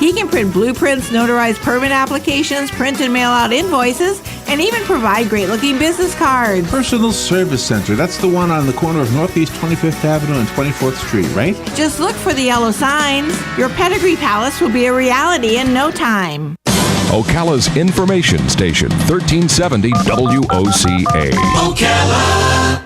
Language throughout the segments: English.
He can print blueprints, notarize permit applications, print and mail out invoices, and even provide great-looking business cards. Personal Service Center. That's the one on the corner of Northeast 25th Avenue and 24th Street, right? Just look for the yellow signs. Your pedigree palace will be a reality in no time. Ocala's information station, 1370 WOCA. Ocala.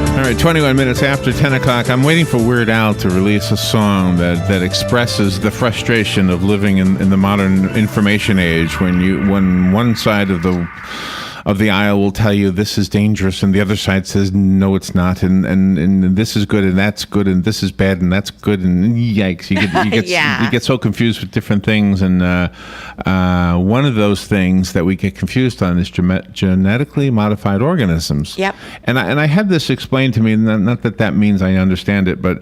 All right, 21 minutes after 10 o'clock. I'm waiting for Weird Al to release a song that expresses the frustration of living in the modern information age when one side of the aisle will tell you this is dangerous and the other side says no it's not and this is good and that's good and this is bad and that's good and yikes you get so confused with different things and one of those things that we get confused on is genetically modified organisms. Yep. And I had this explained to me, not that means I understand it, but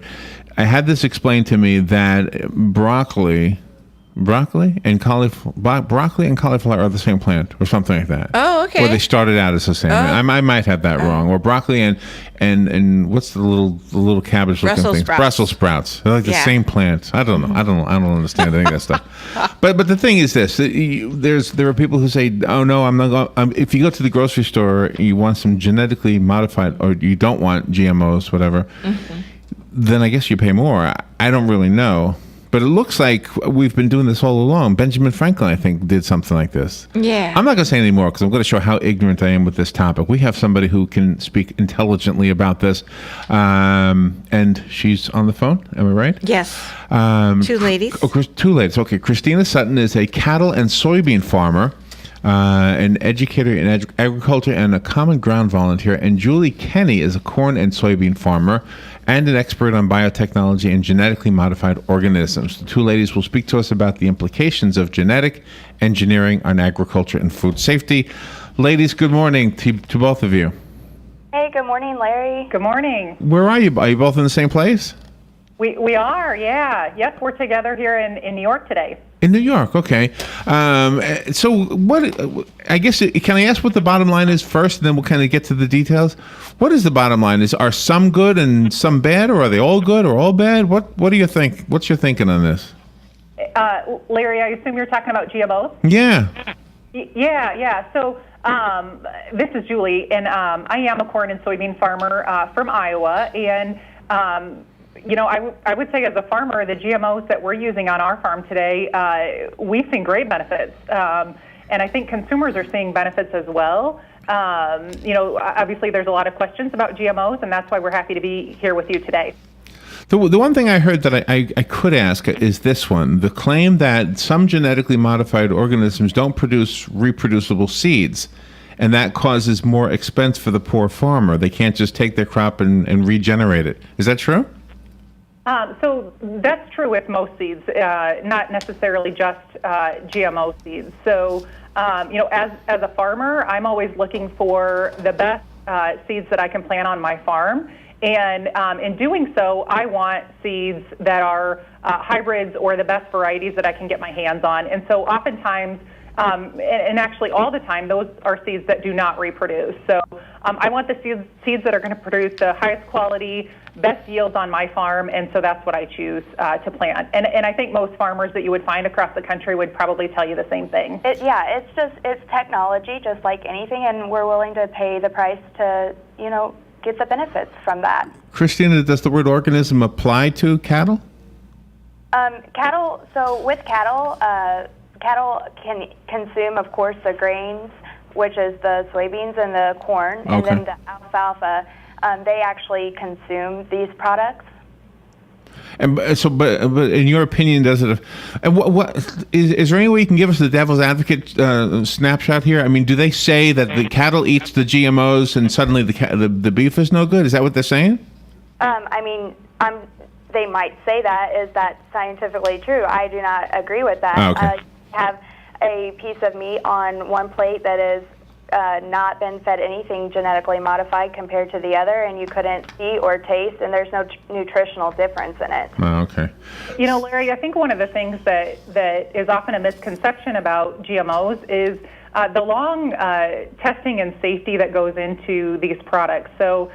I had this explained to me that broccoli and cauliflower are the same plant or something like that. Oh, okay. Or they started out as the same. I might have that wrong. Or broccoli and what's the little cabbage looking thing? Brussels sprouts. They're like the same plant. I don't know. I don't understand any of that stuff. But the thing is this: there are people who say, "Oh no, I'm not going." If you go to the grocery store, you want some genetically modified, or you don't want GMOs, whatever. Mm-hmm. Then I guess you pay more. I don't really know. But it looks like we've been doing this all along. Benjamin Franklin, I think, did something like this. Yeah. I'm not going to say any more because I'm going to show how ignorant I am with this topic. We have somebody who can speak intelligently about this. And she's on the phone. Am I right? Yes. Two ladies. Two ladies. Okay. Kristina Sutton is a cattle and soybean farmer, an educator in agriculture and a Common Ground volunteer. And Julie Kenney is a corn and soybean farmer and an expert on biotechnology and genetically modified organisms. The two ladies will speak to us about the implications of genetic engineering on agriculture and food safety. Ladies, good morning to both of you. Hey, good morning, Larry. Good morning. Where are you? Are you both in the same place? We are, yeah. Yes, we're together here in New York today. In New York, okay. So what, I guess, can I ask what the bottom line is first, and then we'll kind of get to the details? What is the bottom line? Are some good and some bad, or are they all good or all bad? What do you think? What's your thinking on this? Larry, I assume you're talking about GMOs? Yeah. Yeah. So this is Julie, and I am a corn and soybean farmer from Iowa, and I would say as a farmer, the GMOs that we're using on our farm today, we've seen great benefits. And I think consumers are seeing benefits as well. Obviously there's a lot of questions about GMOs, and that's why we're happy to be here with you today. The one thing I heard that I could ask is this one. The claim that some genetically modified organisms don't produce reproducible seeds, and that causes more expense for the poor farmer. They can't just take their crop and regenerate it. Is that true? So that's true with most seeds, not necessarily just GMO seeds. So, as a farmer, I'm always looking for the best seeds that I can plant on my farm. And in doing so, I want seeds that are hybrids or the best varieties that I can get my hands on. And so oftentimes, and actually all the time, those are seeds that do not reproduce. So I want the seeds that are going to produce the highest quality, best yields on my farm, and so that's what I choose to plant. And I think most farmers that you would find across the country would probably tell you the same thing. It's technology, just like anything, and we're willing to pay the price to, get the benefits from that. Kristina, does the word organism apply to cattle? With cattle can consume, of course, the grains, which is the soybeans and the corn, and then the alfalfa. They actually consume these products. And but in your opinion, does it? And what is there any way you can give us the devil's advocate snapshot here? I mean, do they say that the cattle eats the GMOs and suddenly the beef is no good? Is that what they're saying? They might say that. Is that scientifically true? I do not agree with that. Oh, okay. You have a piece of meat on one plate that is not been fed anything genetically modified compared to the other, and you couldn't see or taste, and there's no nutritional difference in it. Oh, okay. You know, Larry, I think one of the things that is often a misconception about GMOs is the long testing and safety that goes into these products. So,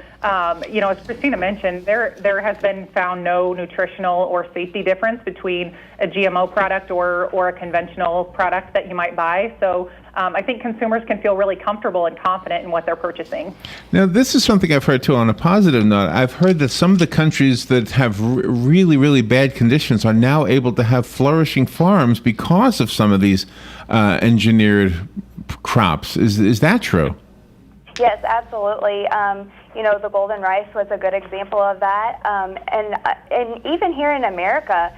you know, as Kristina mentioned, there has been found no nutritional or safety difference between a GMO product or a conventional product that you might buy. So I think consumers can feel really comfortable and confident in what they're purchasing. Now, this is something I've heard, too, on a positive note. I've heard that some of the countries that have really, really bad conditions are now able to have flourishing farms because of some of these engineered crops. Is that true? Yes, absolutely. You know, the golden rice was a good example of that. And even here in America,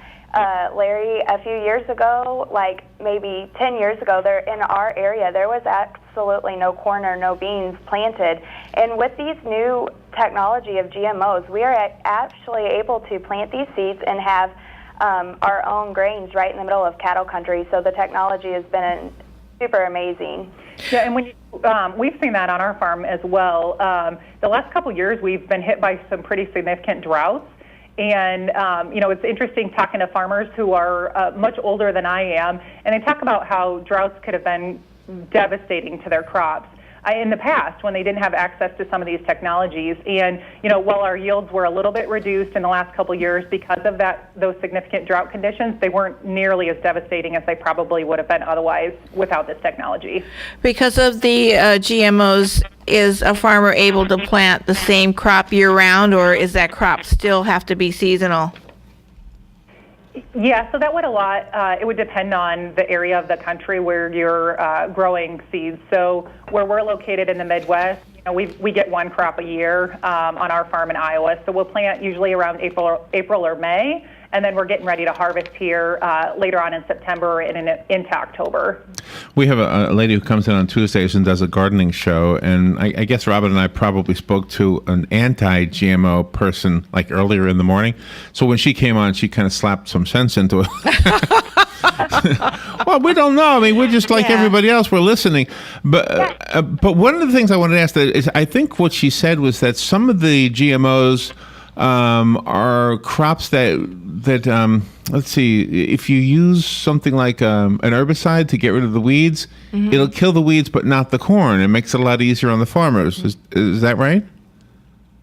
Larry, a few years ago, like maybe 10 years ago, there in our area, there was absolutely no corn or no beans planted. And with these new technology of GMOs, we are actually able to plant these seeds and have our own grains right in the middle of cattle country. So the technology has been super amazing. Yeah, and when we've seen that on our farm as well. The last couple of years, we've been hit by some pretty significant droughts. And, you know, it's interesting talking to farmers who are much older than I am, and they talk about how droughts could have been devastating to their crops in the past when they didn't have access to some of these technologies. And, you know, while our yields were a little bit reduced in the last couple of years because of those significant drought conditions, they weren't nearly as devastating as they probably would have been otherwise without this technology. Because of the GMOs, is a farmer able to plant the same crop year-round, or is that crop still have to be seasonal? Yeah, so that would it would depend on the area of the country where you're growing seeds. So where we're located in the Midwest, you know, we get one crop a year on our farm in Iowa. So we'll plant usually around April or May, and then we're getting ready to harvest here later on in September and into October. We have a lady who comes in on Tuesdays and does a gardening show, and I guess Robin and I probably spoke to an anti-GMO person like earlier in the morning. So when she came on, she kind of slapped some sense into it. Well, we don't know. I mean, we're just like everybody else. We're listening. But one of the things I wanted to ask is, I think what she said was that some of the GMOs are crops that let's see, if you use something like an herbicide to get rid of the weeds, it'll kill the weeds but not the corn. It makes it a lot easier on the farmers. Is that right?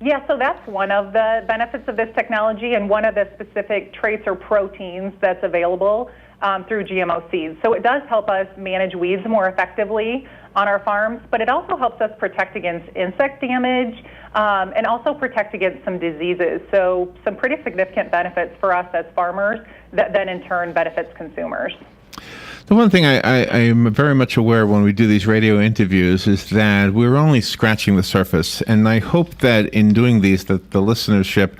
Yeah, so that's one of the benefits of this technology and one of the specific traits or proteins that's available through GMO seeds. So it does help us manage weeds more effectively on our farms, but it also helps us protect against insect damage and also protect against some diseases. So some pretty significant benefits for us as farmers that then in turn benefits consumers. The one thing I am very much aware when we do these radio interviews is that we're only scratching the surface, and I hope that in doing these that the listenership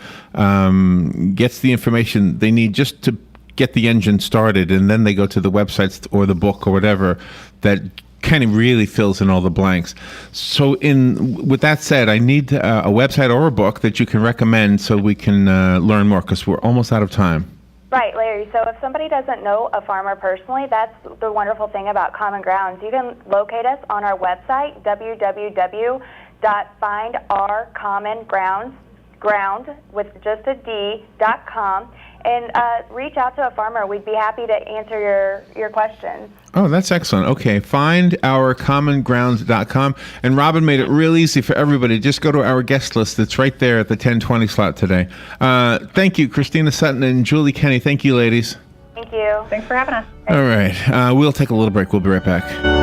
gets the information they need just to get the engine started, and then they go to the websites or the book or whatever that kind of really fills in all the blanks. So with that said, I need a website or a book that you can recommend so we can learn more, because we're almost out of time. Right, Larry. So if somebody doesn't know a farmer personally, that's the wonderful thing about Common Grounds. You can locate us on our website, www.findourcommonground with just a D.com, and reach out to a farmer. We'd be happy to answer your questions. Oh, that's excellent. Okay, findourcommongrounds.com. And Robin made it real easy for everybody. Just go to our guest list. It's right there at the 10:20 slot today. Thank you, Kristina Sutton and Julie Kenney. Thank you, ladies. Thank you. Thanks for having us. All right. We'll take a little break. We'll be right back.